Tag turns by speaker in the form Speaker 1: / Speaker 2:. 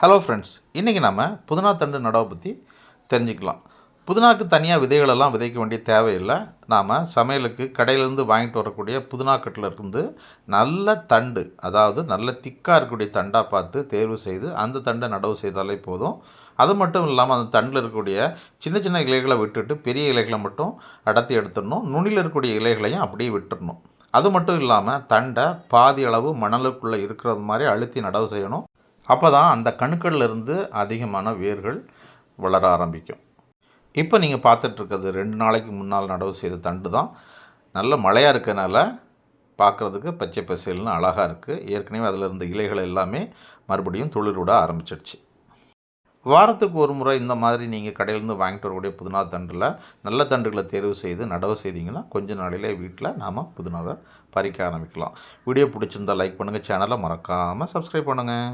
Speaker 1: Hello friends, இன்றைக்கி நம்ம புதினா தண்டு நடவை பற்றி தெரிஞ்சுக்கலாம். புதினாக்கு தனியாக விதைகளெல்லாம் விதைக்க வேண்டிய தேவையில்லை. நாம் சமையலுக்கு கடையிலேருந்து வாங்கிட்டு வரக்கூடிய புதினாக்கட்டில் இருந்து நல்ல தண்டு, அதாவது நல்ல திக்காக இருக்கக்கூடிய தண்டாக பார்த்து தேர்வு செய்து அந்த தண்டை நடவு செய்தாலே போதும். அது மட்டும் இல்லாமல் அந்த தண்டில் இருக்கக்கூடிய சின்ன சின்ன இலைகளை விட்டுட்டு பெரிய இலைகளை மட்டும் அடர்த்தி எடுத்துடணும். நுனியில் இருக்கக்கூடிய இலைகளையும் அப்படியே விட்டுடணும். அது மட்டும் இல்லாமல் தண்டை பாதி அளவு மணலுக்குள்ளே இருக்கிறது மாதிரி அழுத்தி நடவு செய்யணும். அப்போ தான் அந்த கணுக்கள்லேருந்து அதிகமான வேர்கள் வளர ஆரம்பிக்கும். இப்போ நீங்கள் பார்த்துட்ருக்கிறது 2 நாளைக்கு முன்னால் நடவு செய்த தண்டு தான். நல்ல மழையாக இருக்கனால பார்க்குறதுக்கு பச்சை பசேல்னு அழகாக இருக்குது. ஏற்கனவே அதில் இருந்த இலைகள் எல்லாமே மறுபடியும் துளிர் விட ஆரம்பிச்சிடுச்சு. வாரத்துக்கு ஒரு முறை இந்த மாதிரி நீங்கள் கடையிலேருந்து வாங்கிட்டு வரக்கூடிய புதினா தண்டில் நல்ல தண்டுகளை தேர்வு செய்து நடவு செய்தீங்கன்னா கொஞ்ச நாளிலே வீட்டில் நாம் புதினாவை பறிக்க ஆரம்பிக்கலாம். வீடியோ பிடிச்சிருந்தால் லைக் பண்ணுங்கள், சேனலை மறக்காமல் சப்ஸ்கிரைப் பண்ணுங்கள்.